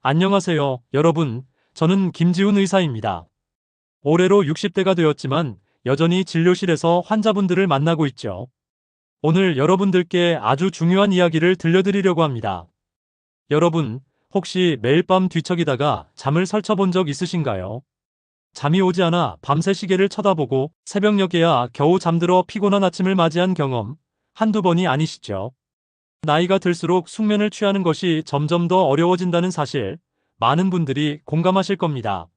안녕하세요, 여러분. 저는 김지훈 의사입니다. 올해로 60대가 되었지만 여전히 진료실에서 환자분들을 만나고 있죠. 오늘 여러분들께 아주 중요한 이야기를 들려드리려고 합니다. 여러분, 혹시 매일 밤 뒤척이다가 잠을 설쳐본 적 있으신가요? 잠이 오지 않아 밤새 시계를 쳐다보고 새벽녘에야 겨우 잠들어 피곤한 아침을 맞이한 경험, 한두 번이 아니시죠? 나이가 들수록 숙면을 취하는 것이 점점 더 어려워진다는 사실, 많은 분들이 공감하실 겁니다.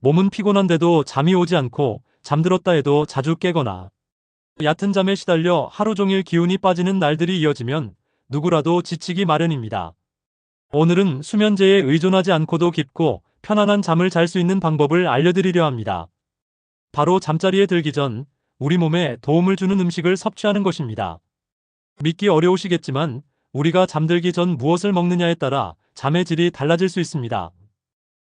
몸은 피곤한데도 잠이 오지 않고 잠들었다 해도 자주 깨거나 얕은 잠에 시달려 하루 종일 기운이 빠지는 날들이 이어지면 누구라도 지치기 마련입니다. 오늘은 수면제에 의존하지 않고도 깊고 편안한 잠을 잘 수 있는 방법을 알려드리려 합니다. 바로 잠자리에 들기 전 우리 몸에 도움을 주는 음식을 섭취하는 것입니다. 믿기 어려우시겠지만 우리가 잠들기 전 무엇을 먹느냐에 따라 잠의 질이 달라질 수 있습니다.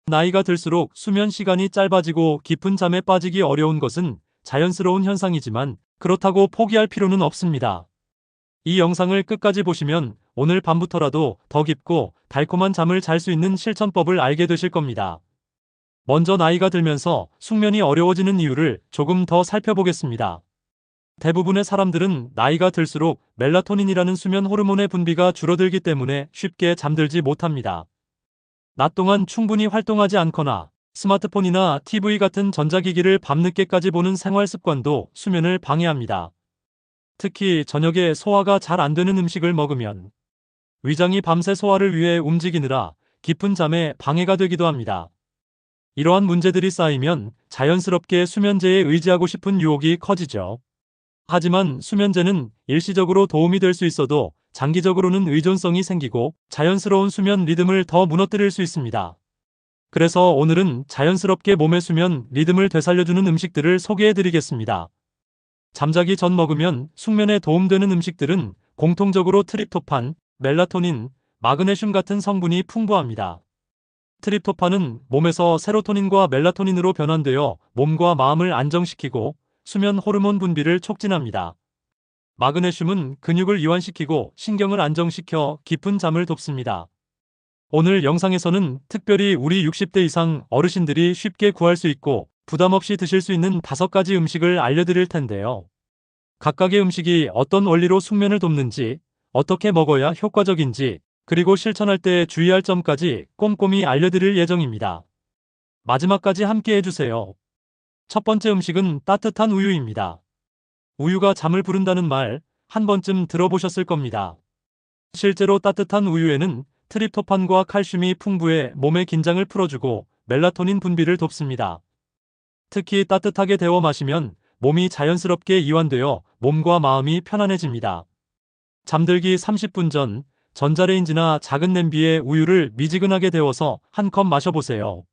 나이가 들수록 수면 시간이 짧아지고 깊은 잠에 빠지기 어려운 것은 자연스러운 현상이지만 그렇다고 포기할 필요는 없습니다. 이 영상을 끝까지 보시면 오늘 밤부터라도 더 깊고 달콤한 잠을 잘 수 있는 실천법을 알게 되실 겁니다. 먼저 나이가 들면서 숙면이 어려워지는 이유를 조금 더 살펴보겠습니다. 대부분의 사람들은 나이가 들수록 멜라토닌이라는 수면 호르몬의 분비가 줄어들기 때문에 쉽게 잠들지 못합니다. 낮 동안 충분히 활동하지 않거나 스마트폰이나 TV 같은 전자기기를 밤늦게까지 보는 생활 습관도 수면을 방해합니다. 특히 저녁에 소화가 잘 안 되는 음식을 먹으면 위장이 밤새 소화를 위해 움직이느라 깊은 잠에 방해가 되기도 합니다. 이러한 문제들이 쌓이면 자연스럽게 수면제에 의지하고 싶은 유혹이 커지죠. 하지만 수면제는 일시적으로 도움이 될 수 있어도 장기적으로는 의존성이 생기고 자연스러운 수면 리듬을 더 무너뜨릴 수 있습니다. 그래서 오늘은 자연스럽게 몸의 수면 리듬을 되살려주는 음식들을 소개해드리겠습니다. 잠자기 전 먹으면 숙면에 도움되는 음식들은 공통적으로 트립토판, 멜라토닌, 마그네슘 같은 성분이 풍부합니다. 트립토판은 몸에서 세로토닌과 멜라토닌으로 변환되어 몸과 마음을 안정시키고 수면 호르몬 분비를 촉진합니다. 마그네슘은 근육을 이완시키고 신경을 안정시켜 깊은 잠을 돕습니다. 오늘 영상에서는 특별히 우리 60대 이상 어르신들이 쉽게 구할 수 있고 부담 없이 드실 수 있는 5가지 음식을 알려드릴 텐데요. 각각의 음식이 어떤 원리로 숙면을 돕는지, 어떻게 먹어야 효과적인지, 그리고 실천할 때 주의할 점까지 꼼꼼히 알려드릴 예정입니다. 마지막까지 함께 해주세요. 첫 번째 음식은 따뜻한 우유입니다. 우유가 잠을 부른다는 말 한 번쯤 들어보셨을 겁니다. 실제로 따뜻한 우유에는 트립토판과 칼슘이 풍부해 몸의 긴장을 풀어주고 멜라토닌 분비를 돕습니다. 특히 따뜻하게 데워 마시면 몸이 자연스럽게 이완되어 몸과 마음이 편안해집니다. 잠들기 30분 전 전자레인지나 작은 냄비에 우유를 미지근하게 데워서 한 컵 마셔보세요.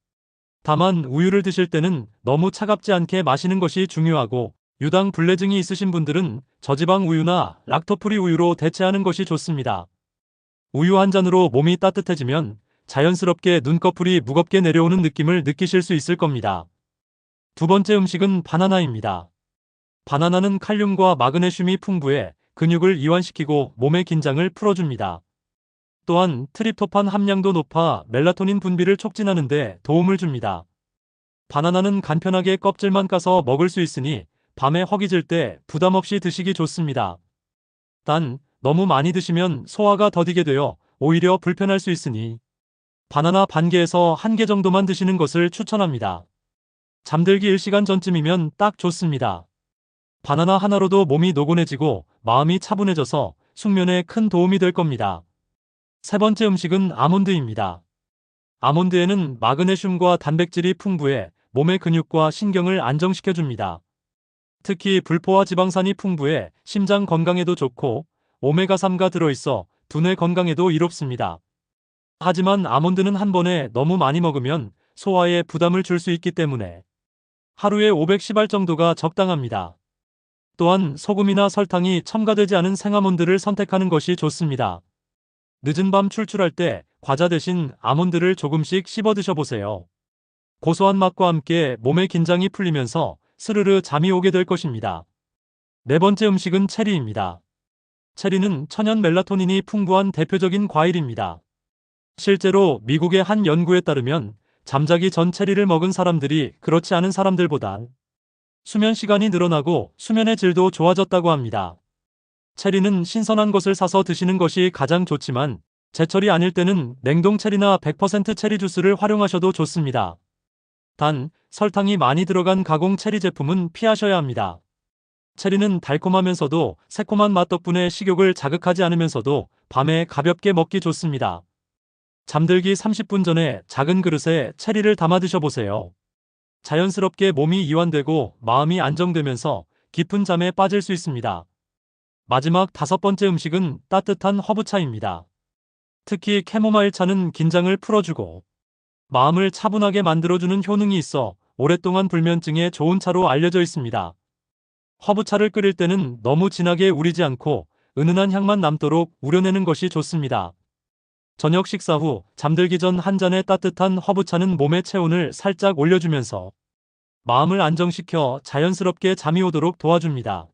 다만 우유를 드실 때는 너무 차갑지 않게 마시는 것이 중요하고 유당 불내증이 있으신 분들은 저지방 우유나 락토프리 우유로 대체하는 것이 좋습니다. 우유 한 잔으로 몸이 따뜻해지면 자연스럽게 눈꺼풀이 무겁게 내려오는 느낌을 느끼실 수 있을 겁니다. 두 번째 음식은 바나나입니다. 바나나는 칼륨과 마그네슘이 풍부해 근육을 이완시키고 몸의 긴장을 풀어줍니다. 또한 트립토판 함량도 높아 멜라토닌 분비를 촉진하는 데 도움을 줍니다. 바나나는 간편하게 껍질만 까서 먹을 수 있으니 밤에 허기질 때 부담 없이 드시기 좋습니다. 단, 너무 많이 드시면 소화가 더디게 되어 오히려 불편할 수 있으니 바나나 반 개에서 1개 정도만 드시는 것을 추천합니다. 잠들기 1시간 전쯤이면 딱 좋습니다. 바나나 하나로도 몸이 노곤해지고 마음이 차분해져서 숙면에 큰 도움이 될 겁니다. 세 번째 음식은 아몬드입니다. 아몬드에는 마그네슘과 단백질이 풍부해 몸의 근육과 신경을 안정시켜줍니다. 특히 불포화 지방산이 풍부해 심장 건강에도 좋고 오메가3가 들어있어 두뇌 건강에도 이롭습니다. 하지만 아몬드는 한 번에 너무 많이 먹으면 소화에 부담을 줄 수 있기 때문에 하루에 510알 정도가 적당합니다. 또한 소금이나 설탕이 첨가되지 않은 생아몬드를 선택하는 것이 좋습니다. 늦은 밤 출출할 때 과자 대신 아몬드를 조금씩 씹어 드셔보세요. 고소한 맛과 함께 몸의 긴장이 풀리면서 스르르 잠이 오게 될 것입니다. 네 번째 음식은 체리입니다. 체리는 천연 멜라토닌이 풍부한 대표적인 과일입니다. 실제로 미국의 한 연구에 따르면 잠자기 전 체리를 먹은 사람들이 그렇지 않은 사람들보다 수면 시간이 늘어나고 수면의 질도 좋아졌다고 합니다. 체리는 신선한 것을 사서 드시는 것이 가장 좋지만 제철이 아닐 때는 냉동 체리나 100% 체리 주스를 활용하셔도 좋습니다. 단, 설탕이 많이 들어간 가공 체리 제품은 피하셔야 합니다. 체리는 달콤하면서도 새콤한 맛 덕분에 식욕을 자극하지 않으면서도 밤에 가볍게 먹기 좋습니다. 잠들기 30분 전에 작은 그릇에 체리를 담아 드셔보세요. 자연스럽게 몸이 이완되고 마음이 안정되면서 깊은 잠에 빠질 수 있습니다. 마지막 5번째 음식은 따뜻한 허브차입니다. 특히 캐모마일 차는 긴장을 풀어주고 마음을 차분하게 만들어주는 효능이 있어 오랫동안 불면증에 좋은 차로 알려져 있습니다. 허브차를 끓일 때는 너무 진하게 우리지 않고 은은한 향만 남도록 우려내는 것이 좋습니다. 저녁 식사 후 잠들기 전 한 잔의 따뜻한 허브차는 몸의 체온을 살짝 올려주면서 마음을 안정시켜 자연스럽게 잠이 오도록 도와줍니다.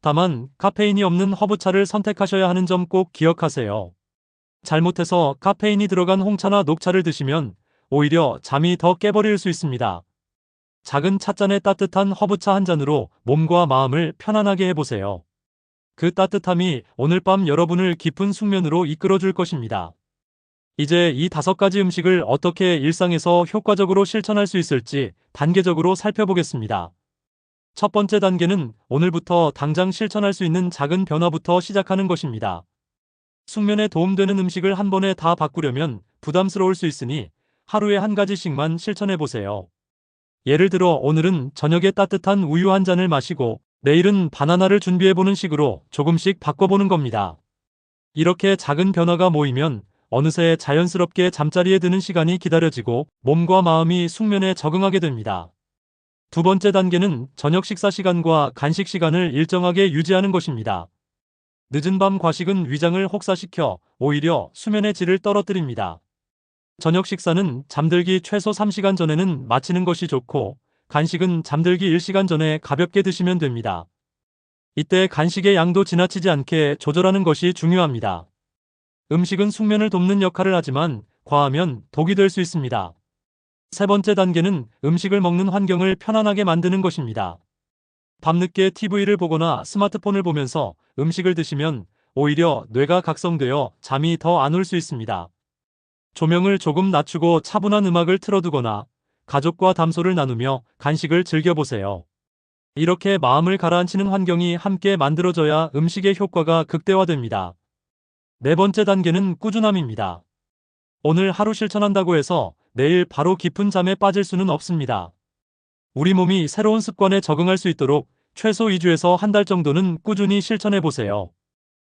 다만 카페인이 없는 허브차를 선택하셔야 하는 점 꼭 기억하세요. 잘못해서 카페인이 들어간 홍차나 녹차를 드시면 오히려 잠이 더 깨버릴 수 있습니다. 작은 찻잔에 따뜻한 허브차 한 잔으로 몸과 마음을 편안하게 해보세요. 그 따뜻함이 오늘 밤 여러분을 깊은 숙면으로 이끌어줄 것입니다. 이제 이 5가지 음식을 어떻게 일상에서 효과적으로 실천할 수 있을지 단계적으로 살펴보겠습니다. 첫 번째 단계는 오늘부터 당장 실천할 수 있는 작은 변화부터 시작하는 것입니다. 숙면에 도움되는 음식을 한 번에 다 바꾸려면 부담스러울 수 있으니 하루에 한 가지씩만 실천해 보세요. 예를 들어 오늘은 저녁에 따뜻한 우유 한 잔을 마시고 내일은 바나나를 준비해보는 식으로 조금씩 바꿔보는 겁니다. 이렇게 작은 변화가 모이면 어느새 자연스럽게 잠자리에 드는 시간이 기다려지고 몸과 마음이 숙면에 적응하게 됩니다. 두 번째 단계는 저녁 식사 시간과 간식 시간을 일정하게 유지하는 것입니다. 늦은 밤 과식은 위장을 혹사시켜 오히려 수면의 질을 떨어뜨립니다. 저녁 식사는 잠들기 최소 3시간 전에는 마치는 것이 좋고 간식은 잠들기 1시간 전에 가볍게 드시면 됩니다. 이때 간식의 양도 지나치지 않게 조절하는 것이 중요합니다. 음식은 숙면을 돕는 역할을 하지만 과하면 독이 될 수 있습니다. 세 번째 단계는 음식을 먹는 환경을 편안하게 만드는 것입니다. 밤늦게 TV를 보거나 스마트폰을 보면서 음식을 드시면 오히려 뇌가 각성되어 잠이 더 안 올 수 있습니다. 조명을 조금 낮추고 차분한 음악을 틀어두거나 가족과 담소를 나누며 간식을 즐겨보세요. 이렇게 마음을 가라앉히는 환경이 함께 만들어져야 음식의 효과가 극대화됩니다. 네 번째 단계는 꾸준함입니다. 오늘 하루 실천한다고 해서 내일 바로 깊은 잠에 빠질 수는 없습니다. 우리 몸이 새로운 습관에 적응할 수 있도록 최소 2주에서 한 달 정도는 꾸준히 실천해 보세요.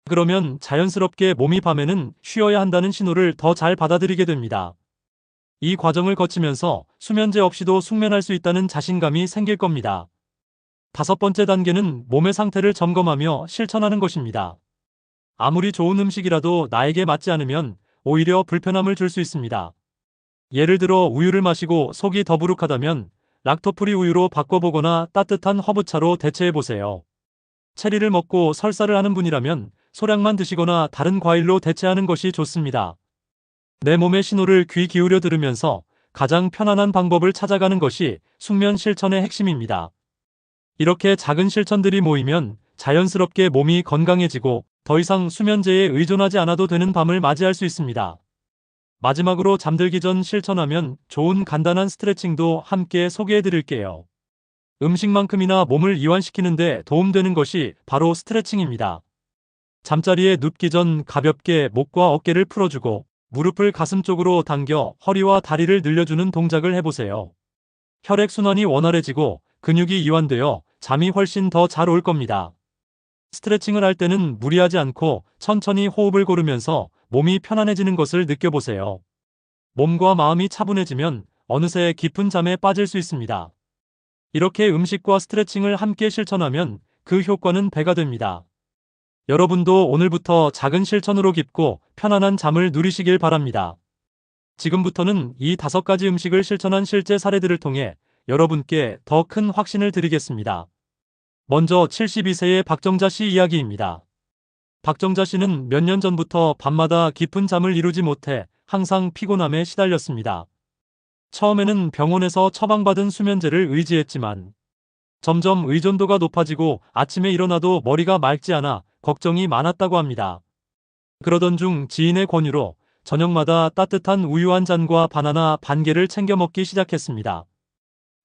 그러면 자연스럽게 몸이 밤에는 쉬어야 한다는 신호를 더 잘 받아들이게 됩니다. 이 과정을 거치면서 수면제 없이도 숙면할 수 있다는 자신감이 생길 겁니다. 5번째 단계는 몸의 상태를 점검하며 실천하는 것입니다. 아무리 좋은 음식이라도 나에게 맞지 않으면 오히려 불편함을 줄 수 있습니다. 예를 들어 우유를 마시고 속이 더부룩하다면 락토프리 우유로 바꿔보거나 따뜻한 허브차로 대체해보세요. 체리를 먹고 설사를 하는 분이라면 소량만 드시거나 다른 과일로 대체하는 것이 좋습니다. 내 몸의 신호를 귀 기울여 들으면서 가장 편안한 방법을 찾아가는 것이 숙면 실천의 핵심입니다. 이렇게 작은 실천들이 모이면 자연스럽게 몸이 건강해지고 더 이상 수면제에 의존하지 않아도 되는 밤을 맞이할 수 있습니다. 마지막으로 잠들기 전 실천하면 좋은 간단한 스트레칭도 함께 소개해 드릴게요. 음식만큼이나 몸을 이완시키는데 도움되는 것이 바로 스트레칭입니다. 잠자리에 눕기 전 가볍게 목과 어깨를 풀어주고 무릎을 가슴 쪽으로 당겨 허리와 다리를 늘려주는 동작을 해보세요. 혈액순환이 원활해지고 근육이 이완되어 잠이 훨씬 더 잘 올 겁니다. 스트레칭을 할 때는 무리하지 않고 천천히 호흡을 고르면서 몸이 편안해지는 것을 느껴보세요. 몸과 마음이 차분해지면 어느새 깊은 잠에 빠질 수 있습니다. 이렇게 음식과 스트레칭을 함께 실천하면 그 효과는 배가 됩니다. 여러분도 오늘부터 작은 실천으로 깊고 편안한 잠을 누리시길 바랍니다. 지금부터는 이 5가지 음식을 실천한 실제 사례들을 통해 여러분께 더 큰 확신을 드리겠습니다. 먼저 72세의 박정자 씨 이야기입니다. 박정자 씨는 몇 년 전부터 밤마다 깊은 잠을 이루지 못해 항상 피곤함에 시달렸습니다. 처음에는 병원에서 처방받은 수면제를 의지했지만 점점 의존도가 높아지고 아침에 일어나도 머리가 맑지 않아 걱정이 많았다고 합니다. 그러던 중 지인의 권유로 저녁마다 따뜻한 우유 한 잔과 바나나 반 개를 챙겨 먹기 시작했습니다.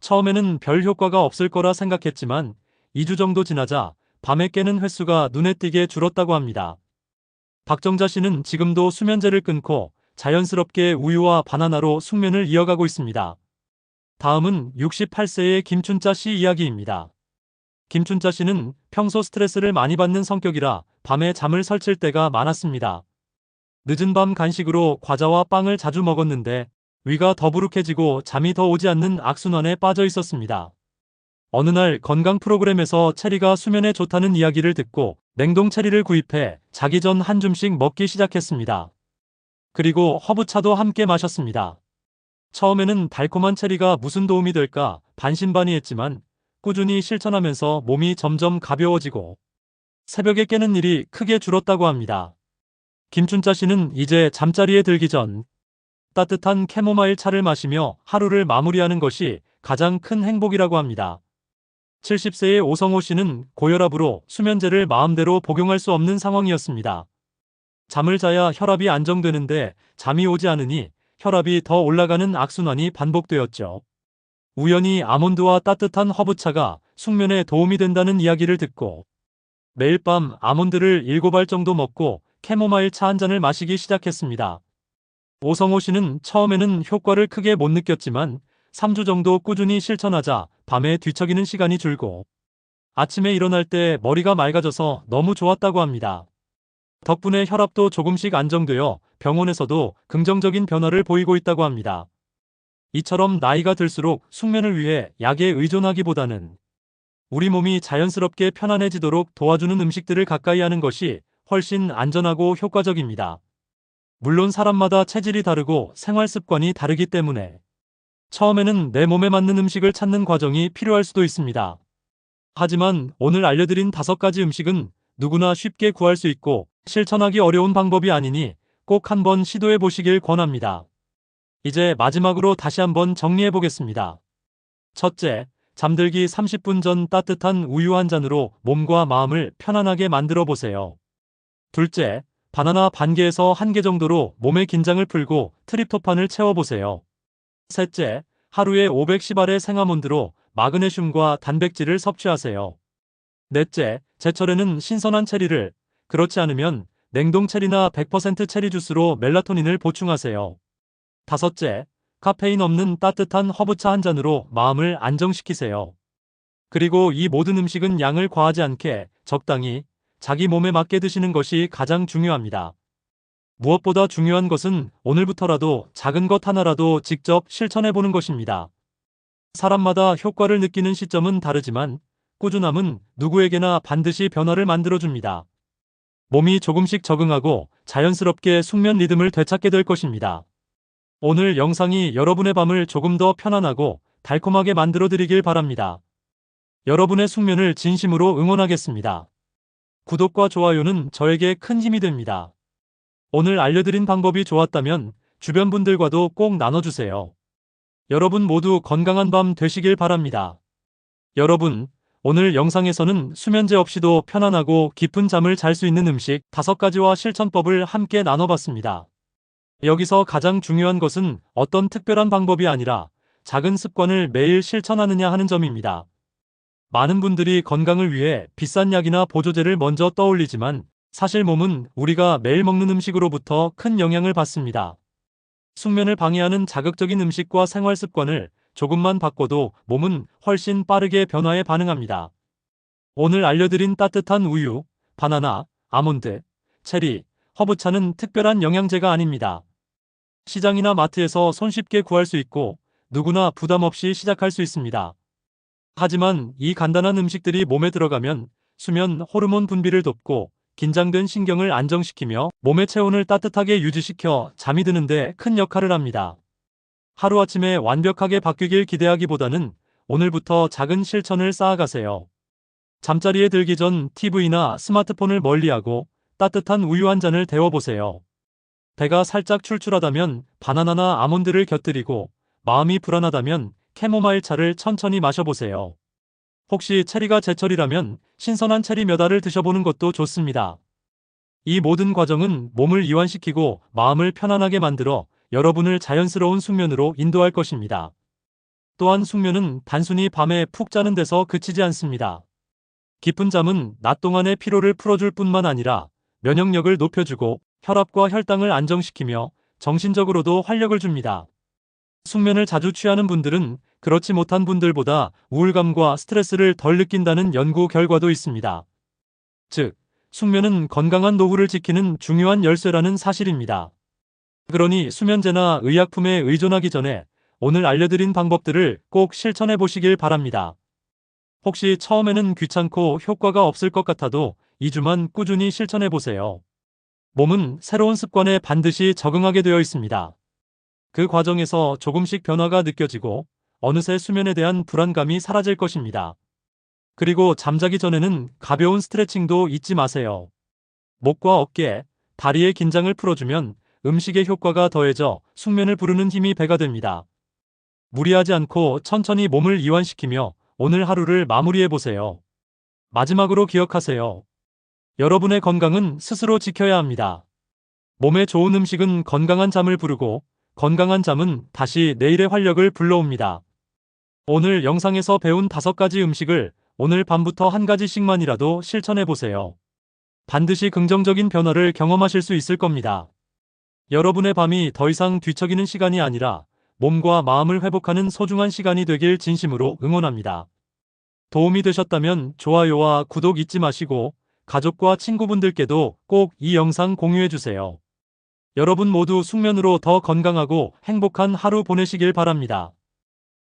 처음에는 별 효과가 없을 거라 생각했지만 2주 정도 지나자 밤에 깨는 횟수가 눈에 띄게 줄었다고 합니다. 박정자 씨는 지금도 수면제를 끊고 자연스럽게 우유와 바나나로 숙면을 이어가고 있습니다. 다음은 68세의 김춘자 씨 이야기입니다. 김춘자 씨는 평소 스트레스를 많이 받는 성격이라 밤에 잠을 설칠 때가 많았습니다. 늦은 밤 간식으로 과자와 빵을 자주 먹었는데 위가 더부룩해지고 잠이 더 오지 않는 악순환에 빠져 있었습니다. 어느 날 건강 프로그램에서 체리가 수면에 좋다는 이야기를 듣고 냉동 체리를 구입해 자기 전 한 줌씩 먹기 시작했습니다. 그리고 허브차도 함께 마셨습니다. 처음에는 달콤한 체리가 무슨 도움이 될까 반신반의했지만 꾸준히 실천하면서 몸이 점점 가벼워지고 새벽에 깨는 일이 크게 줄었다고 합니다. 김춘자 씨는 이제 잠자리에 들기 전 따뜻한 캐모마일 차를 마시며 하루를 마무리하는 것이 가장 큰 행복이라고 합니다. 70세의 오성호 씨는 고혈압으로 수면제를 마음대로 복용할 수 없는 상황이었습니다. 잠을 자야 혈압이 안정되는데 잠이 오지 않으니 혈압이 더 올라가는 악순환이 반복되었죠. 우연히 아몬드와 따뜻한 허브차가 숙면에 도움이 된다는 이야기를 듣고 매일 밤 아몬드를 7알 정도 먹고 캐모마일 차 한 잔을 마시기 시작했습니다. 오성호 씨는 처음에는 효과를 크게 못 느꼈지만 3주 정도 꾸준히 실천하자 밤에 뒤척이는 시간이 줄고 아침에 일어날 때 머리가 맑아져서 너무 좋았다고 합니다. 덕분에 혈압도 조금씩 안정되어 병원에서도 긍정적인 변화를 보이고 있다고 합니다. 이처럼 나이가 들수록 숙면을 위해 약에 의존하기보다는 우리 몸이 자연스럽게 편안해지도록 도와주는 음식들을 가까이 하는 것이 훨씬 안전하고 효과적입니다. 물론 사람마다 체질이 다르고 생활 습관이 다르기 때문에 처음에는 내 몸에 맞는 음식을 찾는 과정이 필요할 수도 있습니다. 하지만 오늘 알려드린 5가지 음식은 누구나 쉽게 구할 수 있고 실천하기 어려운 방법이 아니니 꼭 한번 시도해 보시길 권합니다. 이제 마지막으로 다시 한번 정리해 보겠습니다. 첫째, 잠들기 30분 전 따뜻한 우유 한 잔으로 몸과 마음을 편안하게 만들어 보세요. 둘째, 바나나 반 개에서 1개 정도로 몸의 긴장을 풀고 트립토판을 채워보세요. 셋째, 하루에 510알의 생아몬드로 마그네슘과 단백질을 섭취하세요. 넷째, 제철에는 신선한 체리를, 그렇지 않으면 냉동 체리나 100% 체리 주스로 멜라토닌을 보충하세요. 다섯째, 카페인 없는 따뜻한 허브차 한 잔으로 마음을 안정시키세요. 그리고 이 모든 음식은 양을 과하지 않게 적당히 자기 몸에 맞게 드시는 것이 가장 중요합니다. 무엇보다 중요한 것은 오늘부터라도 작은 것 하나라도 직접 실천해보는 것입니다. 사람마다 효과를 느끼는 시점은 다르지만 꾸준함은 누구에게나 반드시 변화를 만들어줍니다. 몸이 조금씩 적응하고 자연스럽게 숙면 리듬을 되찾게 될 것입니다. 오늘 영상이 여러분의 밤을 조금 더 편안하고 달콤하게 만들어드리길 바랍니다. 여러분의 숙면을 진심으로 응원하겠습니다. 구독과 좋아요는 저에게 큰 힘이 됩니다. 오늘 알려드린 방법이 좋았다면 주변 분들과도 꼭 나눠주세요. 여러분 모두 건강한 밤 되시길 바랍니다. 여러분, 오늘 영상에서는 수면제 없이도 편안하고 깊은 잠을 잘 수 있는 음식 5가지와 실천법을 함께 나눠봤습니다. 여기서 가장 중요한 것은 어떤 특별한 방법이 아니라 작은 습관을 매일 실천하느냐 하는 점입니다. 많은 분들이 건강을 위해 비싼 약이나 보조제를 먼저 떠올리지만 사실 몸은 우리가 매일 먹는 음식으로부터 큰 영향을 받습니다. 숙면을 방해하는 자극적인 음식과 생활 습관을 조금만 바꿔도 몸은 훨씬 빠르게 변화에 반응합니다. 오늘 알려드린 따뜻한 우유, 바나나, 아몬드, 체리, 허브차는 특별한 영양제가 아닙니다. 시장이나 마트에서 손쉽게 구할 수 있고 누구나 부담 없이 시작할 수 있습니다. 하지만 이 간단한 음식들이 몸에 들어가면 수면 호르몬 분비를 돕고 긴장된 신경을 안정시키며 몸의 체온을 따뜻하게 유지시켜 잠이 드는데 큰 역할을 합니다. 하루아침에 완벽하게 바뀌길 기대하기보다는 오늘부터 작은 실천을 쌓아가세요. 잠자리에 들기 전 TV나 스마트폰을 멀리하고 따뜻한 우유 한 잔을 데워보세요. 배가 살짝 출출하다면 바나나나 아몬드를 곁들이고 마음이 불안하다면 캐모마일 차를 천천히 마셔보세요. 혹시 체리가 제철이라면 신선한 체리 몇 알을 드셔보는 것도 좋습니다. 이 모든 과정은 몸을 이완시키고 마음을 편안하게 만들어 여러분을 자연스러운 숙면으로 인도할 것입니다. 또한 숙면은 단순히 밤에 푹 자는 데서 그치지 않습니다. 깊은 잠은 낮 동안의 피로를 풀어줄 뿐만 아니라 면역력을 높여주고 혈압과 혈당을 안정시키며 정신적으로도 활력을 줍니다. 숙면을 자주 취하는 분들은 그렇지 못한 분들보다 우울감과 스트레스를 덜 느낀다는 연구 결과도 있습니다. 즉, 숙면은 건강한 노후를 지키는 중요한 열쇠라는 사실입니다. 그러니 수면제나 의약품에 의존하기 전에 오늘 알려드린 방법들을 꼭 실천해 보시길 바랍니다. 혹시 처음에는 귀찮고 효과가 없을 것 같아도 2주만 꾸준히 실천해 보세요. 몸은 새로운 습관에 반드시 적응하게 되어 있습니다. 그 과정에서 조금씩 변화가 느껴지고 어느새 수면에 대한 불안감이 사라질 것입니다. 그리고 잠자기 전에는 가벼운 스트레칭도 잊지 마세요. 목과 어깨, 다리의 긴장을 풀어주면 음식의 효과가 더해져 숙면을 부르는 힘이 배가 됩니다. 무리하지 않고 천천히 몸을 이완시키며 오늘 하루를 마무리해보세요. 마지막으로 기억하세요. 여러분의 건강은 스스로 지켜야 합니다. 몸에 좋은 음식은 건강한 잠을 부르고 건강한 잠은 다시 내일의 활력을 불러옵니다. 오늘 영상에서 배운 5가지 음식을 오늘 밤부터 한 가지씩만이라도 실천해보세요. 반드시 긍정적인 변화를 경험하실 수 있을 겁니다. 여러분의 밤이 더 이상 뒤척이는 시간이 아니라 몸과 마음을 회복하는 소중한 시간이 되길 진심으로 응원합니다. 도움이 되셨다면 좋아요와 구독 잊지 마시고 가족과 친구분들께도 꼭 이 영상 공유해주세요. 여러분 모두 숙면으로 더 건강하고 행복한 하루 보내시길 바랍니다.